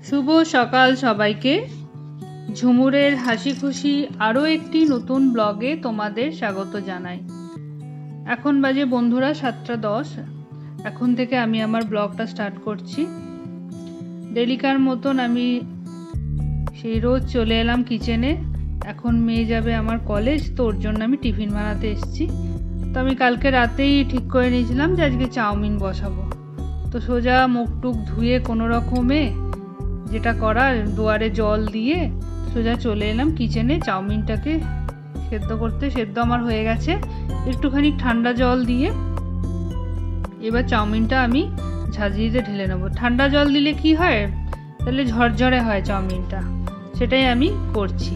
শুভ সকাল সবাইকে। ঝুমুরের হাসি খুশি আরও একটি নতুন ব্লগে তোমাদের স্বাগত জানাই। এখন বাজে বন্ধুরা 7:10। এখন থেকে আমি আমার ব্লগটা স্টার্ট করছি। ডেলিকার মতন আমি সেই রোজ চলে এলাম কিচেনে। এখন মেয়ে যাবে আমার কলেজ, তো ওর জন্য আমি টিফিন বানাতে এসেছি। তো আমি কালকে রাতেই ঠিক করে নিয়েছিলাম যে আজকে চাউমিন বসাবো। তো সোজা মুখ টুক ধুয়ে কোনো রকমে যেটা করার দুয়ারে জল দিয়ে সোজা চলে এলাম কিচেনে চাউমিনটাকে সেদ্ধ করতে। সেদ্ধ আমার হয়ে গেছে, একটুখানি ঠান্ডা জল দিয়ে এবার চাউমিনটা আমি ঝাঁঝরিতে ঢেলে নেবো। ঠান্ডা জল দিলে কি হয়, তাহলে ঝরঝরে হয় চাউমিনটা, সেটাই আমি করছি।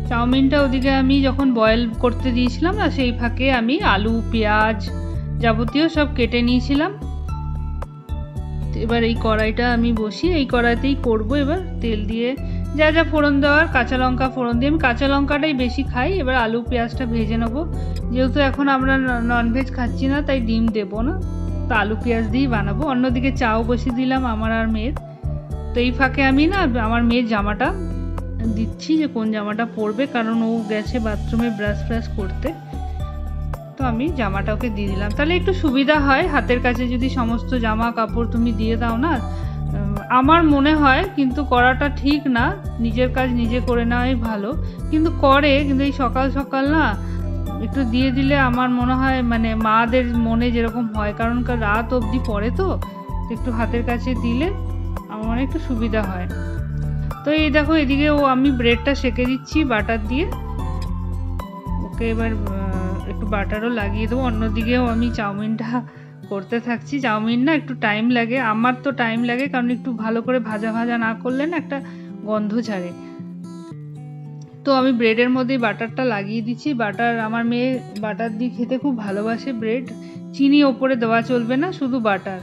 চাউমিনটা ওদিকে আমি যখন বয়েল করতে দিয়েছিলাম না, সেই ফাঁকে আমি আলু পেঁয়াজ যাবতীয় সব কেটে নিয়েছিলাম। এবার এই কড়াইটা আমি বসিয়ে এই কড়াইতেই করব। এবার তেল দিয়ে যা যা ফোড়ন দেওয়ার, কাঁচা লঙ্কা ফোড়ন দিয়ে, আমি কাঁচা লঙ্কাটাই বেশি খাই। এবার আলু পেঁয়াজটা ভেজে নেবো। যেহেতু এখন আমরা ননভেজ খাচ্ছি না, তাই ডিম দেবো না, তো আলু পেঁয়াজ দিয়েই বানাবো। অন্যদিকে চাও বসিয়ে দিলাম আমার আর মেয়ের। তো এই ফাঁকে আমি না আমার মেয়ের জামাটা দিচ্ছি যে কোন জামাটা পরবে, কারণ ও গেছে বাথরুমে ব্রাশ ফ্রাশ করতে। তো আমি জামাটা ওকে দিয়ে দিলাম, তাহলে একটু সুবিধা হয়। হাতের কাছে যদি সমস্ত জামা কাপড় তুমি দিয়ে দাও না, আমার মনে হয় কিন্তু করাটা ঠিক না। নিজের কাজ নিজে করে নেওয়াই ভালো, কিন্তু করে, কিন্তু এই সকাল সকাল না একটু দিয়ে দিলে আমার মনে হয় মানে মাদের মনে যেরকম হয়, কারণ রাত অবধি পরে, তো একটু হাতের কাছে দিলে আমার মনে একটু সুবিধা হয়। তো এই দেখো এদিকে আমি ব্রেডটা সেঁকে দিচ্ছি বাটার দিয়ে। ওকে এবার একটু বাটারও লাগিয়ে দেবো। অন্যদিকেও আমি চাউমিনটা করতে থাকছি। চাউমিন না একটু টাইম লাগে, আমার তো টাইম লাগে, কারণ একটু ভালো করে ভাজা ভাজা না করলে না একটা গন্ধ ছাড়ে। তো আমি ব্রেডের মধ্যে বাটারটা লাগিয়ে দিচ্ছি। বাটার, আমার মেয়ে বাটার দিয়ে খেতে খুব ভালোবাসে ব্রেড। চিনি ওপরে দেওয়া চলবে না, শুধু বাটার।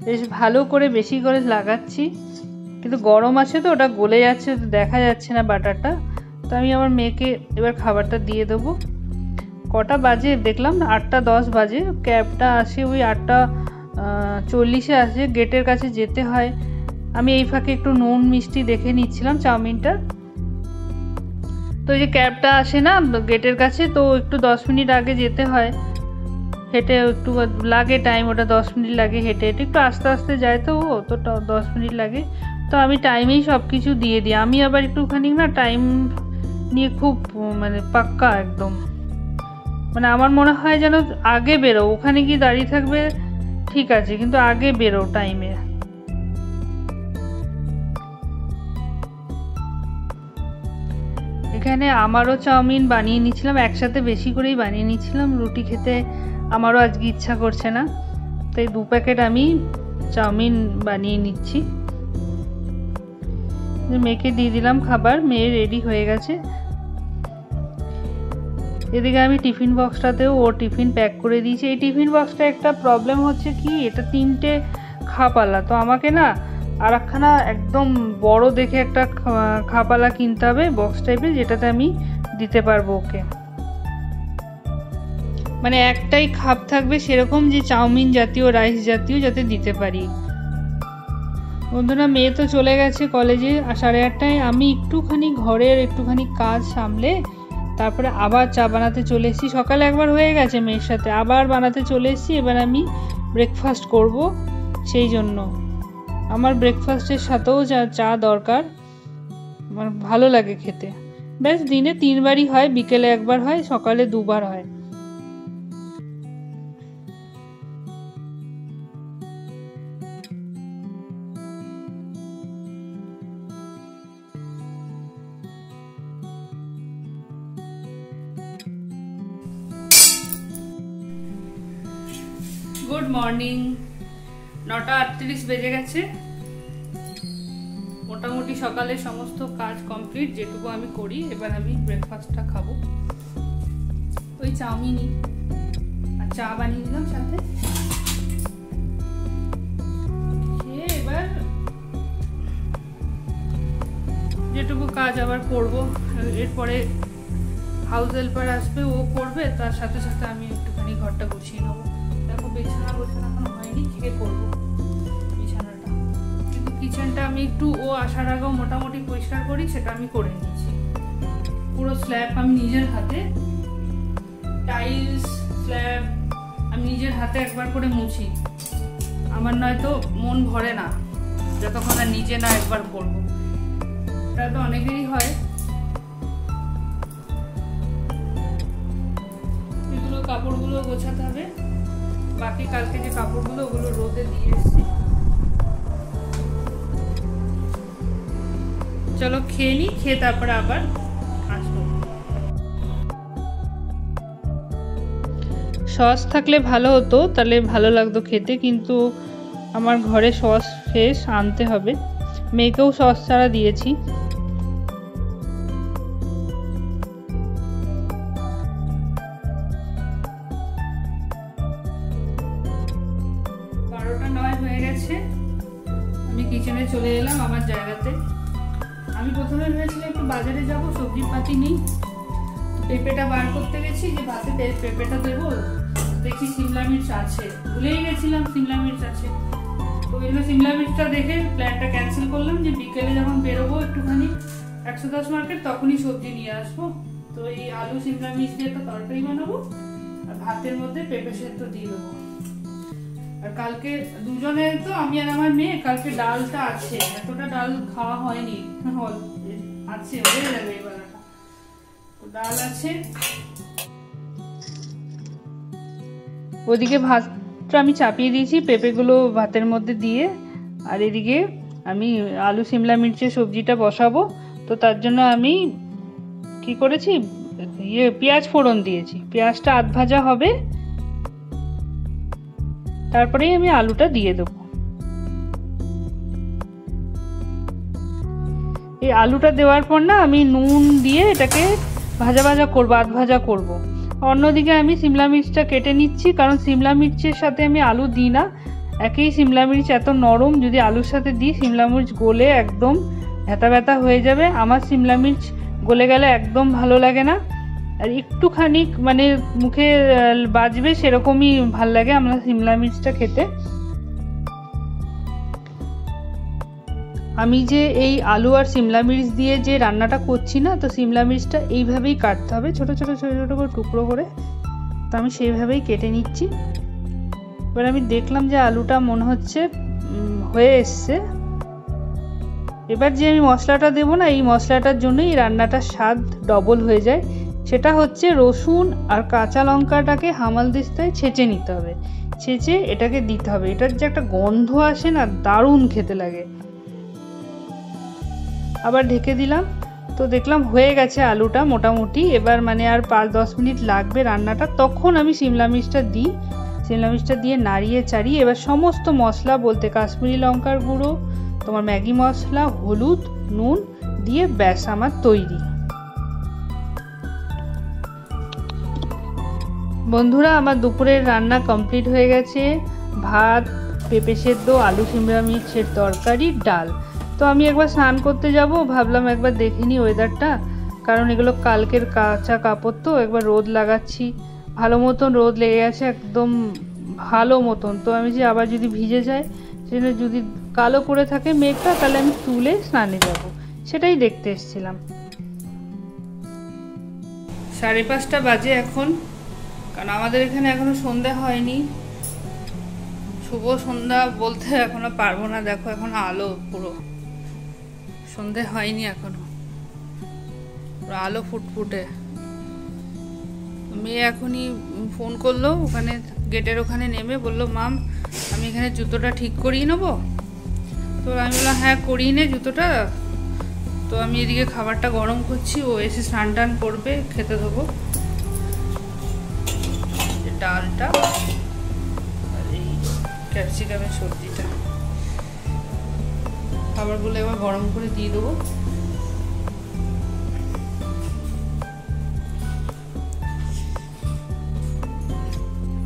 বেশ ভালো করে বেশি করে লাগাচ্ছি, কিন্তু গরম আছে তো ওটা গলে যাচ্ছে, দেখা যাচ্ছে না বাটারটা। তো আমি আমার মেয়েকে এবার খাবারটা দিয়ে দেবো। কটা বাজে দেখলাম, 8:10 বাজে। ক্যাবটা আসে ওই 8:40-এ আসে, গেটের কাছে যেতে হয়। আমি এই ফাঁকে একটু নুন মিষ্টি দেখে নিচ্ছিলাম চাউমিনটা। তো এই যে ক্যাবটা আসে না গেটের কাছে, তো একটু 10 মিনিট আগে যেতে হয়। হেঁটে একটু লাগে টাইম, ওটা 10 মিনিট লাগে হেঁটে হেঁটে, একটু আস্তে আস্তে যায়, তো ও তো 10 মিনিট লাগে। তো আমি টাইমেই সব কিছু দিয়ে দিই। আমি আবার একটুখানি না টাইম নিয়ে খুব মানে পাক্কা একদম, মানে আমার মনে হয় যেন আগে বেরো, ওখানে গিয়ে দাঁড়িয়ে থাকবে ঠিক আছে, কিন্তু আগে বেরো টাইমে। এখানে আমারও চাউমিন বানিয়ে নিচ্ছিলাম, একসাথে বেশি করেই বানিয়ে নিচ্ছিলাম। রুটি খেতে আমারও আজকে ইচ্ছা করছে না, তাই 2 প্যাকেট আমি চাউমিন বানিয়ে নিচ্ছি। মেয়েকে দিয়ে দিলাম খাবার, মেয়ে রেডি হয়ে গেছে। এদিকে আমি টিফিন বক্সটাতেও ও টিফিন প্যাক করে দিয়েছি। এই টিফিন বক্সটা একটা প্রবলেম হচ্ছে কি, এটা 3টে খাপালা, তো আমাকে না আর একখানা একদম বড় দেখে একটা খাপালা কিনতে হবে বক্স টাইপের, যেটাতে আমি দিতে পারবো ওকে। মানে একটাই খাপ থাকবে সেরকম, যে চাউমিন জাতীয় রাইস জাতীয় যাতে দিতে পারি। বন্ধুরা মেয়ে তো চলে গেছে কলেজে 8:30টায়। আমি একটুখানি ঘরের একটুখানি কাজ সামলে তারপরে আবার চা বানাতে চলে এসেছি। সকালে একবার হয়ে গেছে মেয়ের সাথে, আবার বানাতে চলে এসেছি। এবার আমি ব্রেকফাস্ট করব, সেই জন্য আমার ব্রেকফাস্টের সাথেও চা দরকার, আমার ভালো লাগে খেতে। ব্যাস দিনে 3বারই হয়, বিকেলে একবার হয়, সকালে 2বার হয়। Good morning. 9:38 বেজে গেছে। মোটামুটি সকালে সমস্ত কাজ কমপ্লিট, যেটুকু আমি করি। এবার আমি ব্রেকফাস্টটা খাবো, ওই চাউমিনই আর চা বানিয়ে দিলাম সাথে। খেয়ে এবার যেটুকু কাজ আবার করব। এরপরে হাউস হেল্পার আসবে, ও করবে, তার সাথে সাথে আমি একটুখানি ঘরটা গুছিয়ে নেবো। দেখো বিছানা এখনো হয়নি, খেয়ে করবো বিছানাটা। কিন্তু কিচেনটা আমি একটু ও আসার আগেও মোটামুটি পরিষ্কার করি, সেটা আমি করে নিয়েছি। পুরো স্ল্যাব আমি নিজের হাতে, টাইলস স্ল্যাব আমি নিজের হাতে একবার করে মুছি। আমার নয়তো মন ভরে না যতক্ষণ আর নিজে না একবার করবো। এটা তো অনেকেরই হয়। এগুলো কাপড়গুলো গোছাতে হবে, বাকি কালকে যে কাপড়গুলো ওগুলো রোদে দিয়ে এসেছি। চলো খেয়ে নি, খেয়ে তারপরে আবার আসবো। সস থাকলে ভালো হতো, তাহলে ভালো লাগতো খেতে, কিন্তু আমার ঘরে সস শেষ, আনতে হবে। মেয়েকেও সস ছাড়া দিয়েছি। আমি কিচেনে চলে এলাম আমার জায়গাতে। আমি প্রথমে ভেবেছিলাম একটু বাজারে যাব, সবজি পাতি নেই। পেঁপেটা বার করতে গেছি, যে ভাতে পেঁপেটা দেবো, দেখি সিমলা মির্চ আছে, ভুলেই গেছিলাম সিমলা মির্চ আছে। তো ওই জন্য সিমলা মির্চটা দেখে প্ল্যানটা ক্যান্সেল করলাম, যে বিকেলে যখন বেরোবো একটুখানি 110 মার্কেট, তখনই সবজি নিয়ে আসবো। তো এই আলু সিমলা মির্চ দিয়ে একটা তরকারি বানাবো, আর ভাতের মধ্যে পেঁপে সেদ্ধ দিয়ে দেবো। আর কালকে দুজনে তো, আমি আর আমার মেয়ে, কালকে ডালটা আছে, এতটা ডাল খাওয়া হয়নি, আছে, হয়ে যাবে এই বেলাটা। তো ডাল আছে। ওদিকে ভাতটা আমি চাপিয়ে দিয়েছি পেঁপেগুলো ভাতের মধ্যে দিয়ে, আর এদিকে আমি আলু সিমলা মির্চের সবজিটা বসাবো। তো তার জন্য আমি কি করেছি, পেঁয়াজ ফোড়ন দিয়েছি। পেঁয়াজটা আধ ভাজা হবে, তারপরেই আমি আলুটা দিয়ে দেবো। এই আলুটা দেওয়ার পর না আমি নুন দিয়ে এটাকে ভাজা ভাজা করবো, আধ ভাজা করবো। অন্যদিকে আমি সিমলা মির্চটা কেটে নিচ্ছি, কারণ সিমলা মির্চের সাথে আমি আলু দিই না। একেই সিমলা মির্চ এত নরম, যদি আলুর সাথে দিই সিমলা মির্চ গলে একদম ব্যথা ব্যথা হয়ে যাবে। আমার সিমলা মির্চ গলে গেলে একদম ভালো লাগে না, আর একটুখানি মানে মুখে বাজবে সেরকমই ভাল লাগে আমার সিমলা মির্চটা খেতে। আমি যে এই আলু আর সিমলা মির্চ দিয়ে যে রান্নাটা করছি না, তো সিমলা মির্চটা এইভাবেই কাটতে হবে, ছোট ছোট ছোট ছোট করে টুকরো করে। তো আমি সেইভাবেই কেটে নিচ্ছি। এবার আমি দেখলাম যে আলুটা মনে হচ্ছে হয়ে এসছে। এবার যে আমি মশলাটা দেবো না, এই মশলাটার জন্যই রান্নাটার স্বাদ ডবল হয়ে যায়। সেটা হচ্ছে রসুন আর কাঁচা লঙ্কাটাকে হামালদিস্তায় ছেঁচে নিতে হবে, ছেঁচে এটাকে দিতে হবে। এটার যে একটা গন্ধ আসে না, দারুণ খেতে লাগে। আবার ঢেকে দিলাম, তো দেখলাম হয়ে গেছে আলুটা মোটামুটি। এবার মানে আর 5-10 মিনিট লাগবে রান্নাটা, তখন আমি সিমলা মির্চটা দিই। সিমলা মির্চটা দিয়ে নাড়িয়ে চাড়িয়ে এবার সমস্ত মশলা বলতে কাশ্মীরি লঙ্কার গুঁড়ো, তোমার ম্যাগি মশলা, হলুদ, নুন দিয়ে ব্যাস আমার তৈরি। বন্ধুরা আমার দুপুরের রান্না কমপ্লিট হয়ে গেছে। ভাত, পেঁপে সেদ্ধ, আলু সিমলা মির্চের তরকারি, ডাল। তো আমি একবার স্নান করতে যাব, ভাবলাম একবার দেখে নিই ওয়েদারটা, কারণ এগুলো কালকের কাঁচা কাপড়, তো একবার রোদ লাগাচ্ছি ভালো মতন রোদ লেগে গেছে একদম ভালো মতন। তো আমি যে আবার যদি ভিজে যায়, সেটা যদি কালো করে থাকে মেঘটা, তাহলে আমি তুলে স্নানে যাব, সেটাই দেখতে এসেছিলাম। 5:30 বাজে এখন, কারণ আমাদের এখানে এখনো সন্ধ্যা হয়নি। শুভ সন্ধ্যা বলতে এখনো পারবো না, দেখো এখন আলো, পুরো সন্ধে হয়নি এখনো, পুরো আলো ফুটফুটে। মেয়ে এখনই ফোন করলো, ওখানে গেটের ওখানে নেমে বললো, মাম আমি এখানে জুতোটা ঠিক করিয়ে নেবো। তো আমি বললাম হ্যাঁ করিয়ে নে জুতোটা। তো আমি এদিকে খাবারটা গরম করছি, ও এসে স্নান টান করবে, খেতে দেবো। ডালটা আর এই ক্যাপসিকামের সবজিটা, খাবারগুলো এবার গরম করে দিয়ে দেবো।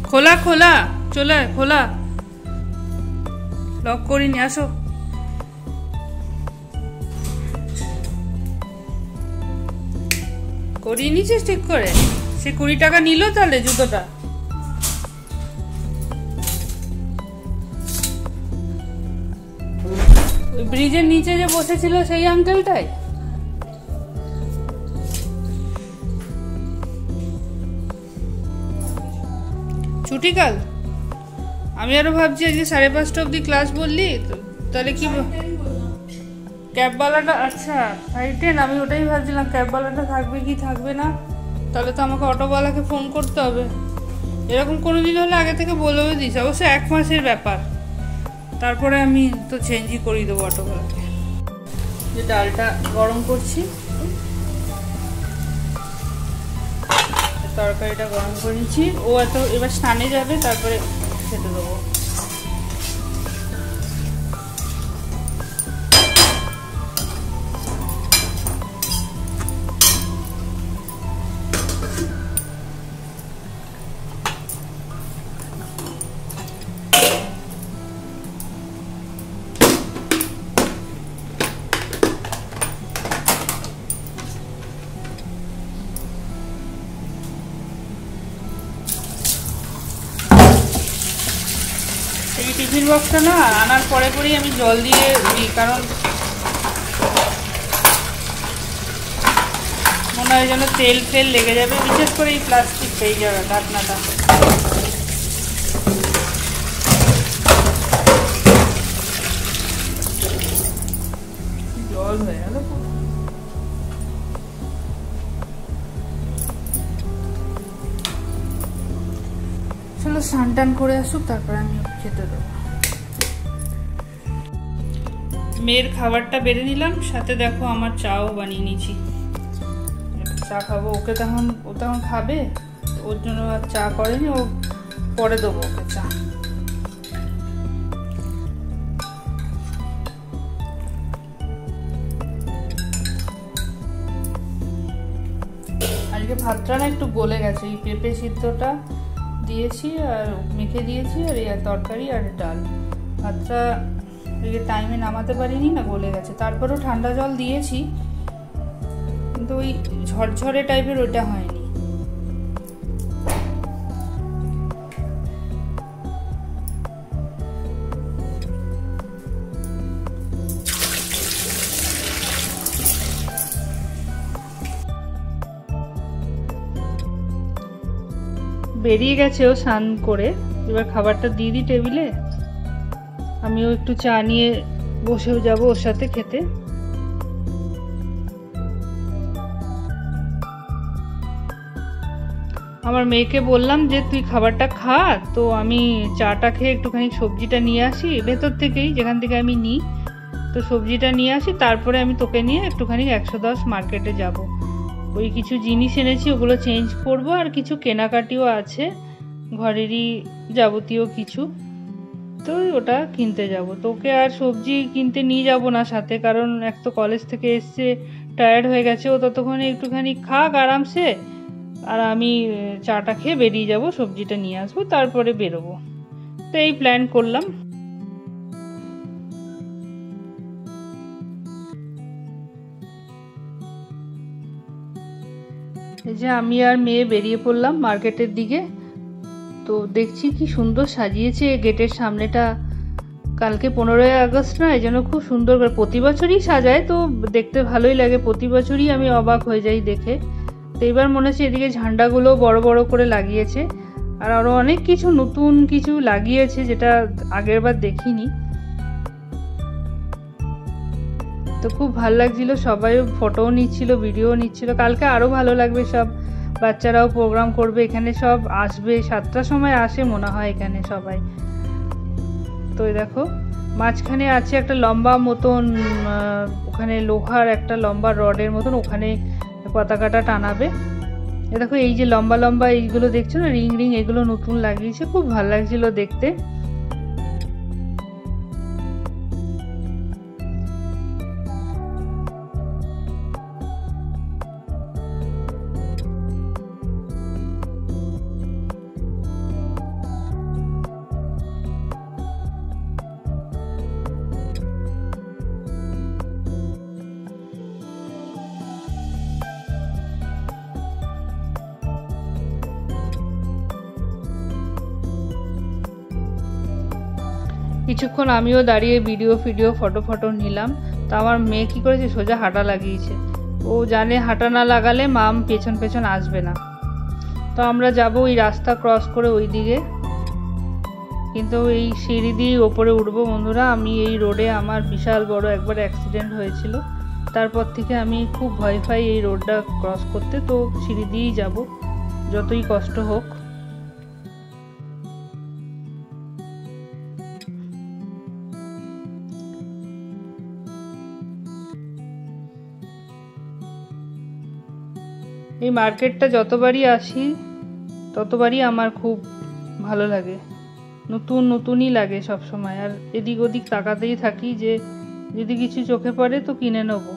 খোলা খোলা চলে খোলা, লক করিনি, আসো। করিয়ে নিছিস ঠিক করে? সে 20 টাকা নিল তাহলে জুতোটা? ওই ব্রিজের নিচে যে বসেছিল সেই আঙ্কেলটাই? ছুটিকাল? আমি আরো ভাবছি আজকে 5:30 অব্দি ক্লাস বললি, তাহলে কি ক্যাবওয়ালাটা? আচ্ছা 10, আমি ওটাই ভাবছিলাম ক্যাবওয়ালাটা থাকবে কি থাকবে না। তাহলে তো আমাকে অটোওয়ালাকে ফোন করতে হবে। এরকম কোনো দিন হলে আগে থেকে বলেও দিস, অবশ্য 1 মাসের ব্যাপার, তারপরে আমি তো চেঞ্জই করিয়ে দেবো অটোওয়ালাকে। যে ডালটা গরম করছি, তরকারিটা গরম করে নিচ্ছি। ও এবার স্নানে যাবে, তারপরে খেতে দেবো। এই টিফিন বক্সটা না আনার পরে পরেই আমি জল দিয়ে দিই, কারণ মনে হয় যেন তেল ফেল লেগে যাবে, বিশেষ করে এই প্লাস্টিক পেয়ে যাবে ঢাকনাটা। জল হয়ে গেল। চলো স্নান টান করে আসুক, তারপরে আমি খেতে দেবো। মেয়ের খাবারটা বেড়ে নিলাম, সাথে দেখো আমার চাও বানিয়ে নিয়েছি। চা খাবো, ও তখন খাবে, ওর জন্য আর চা করেনি, ও পরে দেবো ওকে চা। আজকে ভাতটা না একটু গলে গেছে, এই পেঁপে সিদ্ধটা দিয়েছি আর মেখে দিয়েছি, আর এই তরকারি আর ডাল। ভাতটা টাইমে নামাতে পারিনি না, গলে গেছে। তারপরেও ঠান্ডা জল দিয়েছি, কিন্তু ওই ঝরঝরে টাইপের ওটা হয়নি। বেরিয়ে গেছে ও স্নান করে, এবার খাবারটা দিয়ে দিই টেবিলে। আমিও একটু চা নিয়ে বসেও যাব ওর সাথে খেতে। আমার মেয়েকে বললাম যে তুই খাবারটা খা, তো আমি চাটা খেয়ে একটুখানি সবজিটা নিয়ে আসি ভেতর থেকেই, যেখান থেকে আমি নিই। তো সবজিটা নিয়ে আসি, তারপরে আমি তোকে নিয়ে একটুখানি 110 মার্কেটে যাব। ওই কিছু জিনিস এনেছি, ওগুলো চেঞ্জ করব, আর কিছু কেনাকাটিও আছে ঘরেরই যাবতীয় কিছু, তো ওটা কিনতে যাব। তোকে আর সবজি কিনতে নিয়ে যাব না সাথে, কারণ এক তো কলেজ থেকে এসছে, টায়ার্ড হয়ে গেছে, ও ততক্ষণে একটুখানি খাক আরামসে, আর আমি চাটা খেয়ে বেরিয়ে যাব, সবজিটা নিয়ে আসবো, তারপরে বেরোবো। তো এই প্ল্যান করলাম। এই যে আমি আর মেয়ে বেরিয়ে পড়লাম মার্কেটের দিকে। তো দেখছি কি সুন্দর সাজিয়েছে গেটের সামনেটা। কালকে 15ই আগস্ট না, এই জন্য খুব সুন্দর করে প্রতি বছরই সাজায়, তো দেখতে ভালোই লাগে। প্রতি বছরই আমি অবাক হয়ে যাই দেখে। তো এবার মনে হচ্ছে এদিকে ঝান্ডাগুলো বড় বড় করে লাগিয়েছে, আর আরও অনেক কিছু নতুন কিছু লাগিয়েছে যেটা আগের বার দেখিনি। তো খুব ভালো লাগছিল, সবাই ফটোও নিচ্ছিল, ভিডিও নিচ্ছিল। কালকে আরও ভালো লাগবে, সব বাচ্চারাও প্রোগ্রাম করবে এখানে, সব আসবে 7টার সময় আসে মনে হয় এখানে সবাই। তো দেখো মাঝখানে আছে একটা লম্বা মতন, ওখানে লোহার একটা লম্বা রডের মতন, ওখানে পতাকাটা টানাবে। দেখো এই যে লম্বা লম্বা এইগুলো দেখছো না, রিং রিং, এগুলো নতুন লাগিয়েছে, খুব ভালো লাগছিল দেখতে। কিছুক্ষণ আমিও দাঁড়িয়ে ভিডিও ফটো নিলাম। তো আমার মেয়ে কি করেছে, সোজা হাঁটা লাগিয়েছে। ও জানে হাঁটা না লাগালে মাম পেছন পেছন আসবে না। তো আমরা যাব ওই রাস্তা ক্রস করে ওই দিকে, কিন্তু এই সিঁড়ি দিয়ে ওপরে উঠবো বন্ধুরা। আমি এই রোডে আমার বিশাল বড় একবার অ্যাক্সিডেন্ট হয়েছিল, তারপর থেকে আমি খুব ভয় পাই এই রোডটা ক্রস করতে। তো সিঁড়ি দিয়েই যাব, যতই কষ্ট হোক। এই মার্কেটটা যতবারই আসি ততবারই আমার খুব ভালো লাগে, নতুনই লাগে সব সময়। আর এদিক ওদিক তাকাতেই থাকি যে যদি কিছু চোখে পড়ে তো কিনে নেবো।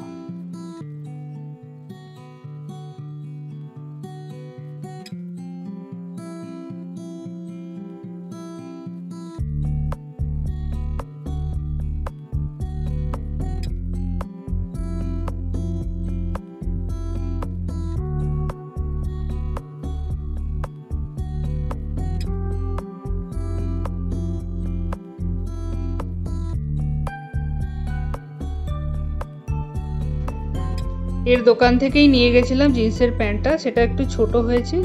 এর দোকান থেকেই নিয়ে গেছিলাম জিন্সের প্যান্টটা, সেটা একটু ছোট হয়েছে,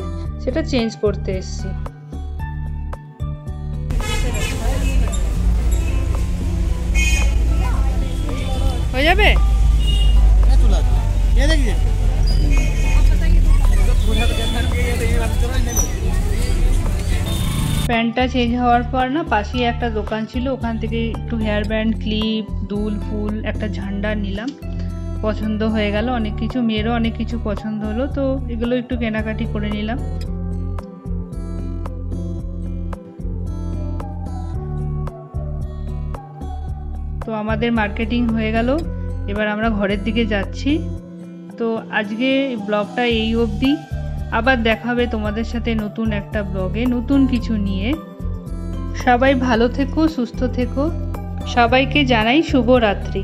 সেটা চেঞ্জ করতে এসেছি। হয়ে যাবে? প্যান্টটা চেঞ্জ হওয়ার পর না, পাশেই একটা দোকান ছিল, ওখান থেকে একটু হেয়ার ব্যান্ড, ক্লিপ, দুল, ফুল, একটা ঝান্ডা নিলাম। পছন্দ হয়ে গেল অনেক কিছু, মেয়েরও অনেক কিছু পছন্দ হলো, তো এগুলো একটু কেনাকাটি করে নিলাম। তো আমাদের মার্কেটিং হয়ে গেল, এবার আমরা ঘরের দিকে যাচ্ছি। তো আজকে ব্লগটা এই অবধি, আবার দেখা হবে তোমাদের সাথে নতুন একটা ব্লগে নতুন কিছু নিয়ে। সবাই ভালো থেকো, সুস্থ থেকো, সবাইকে জানাই শুভরাত্রি।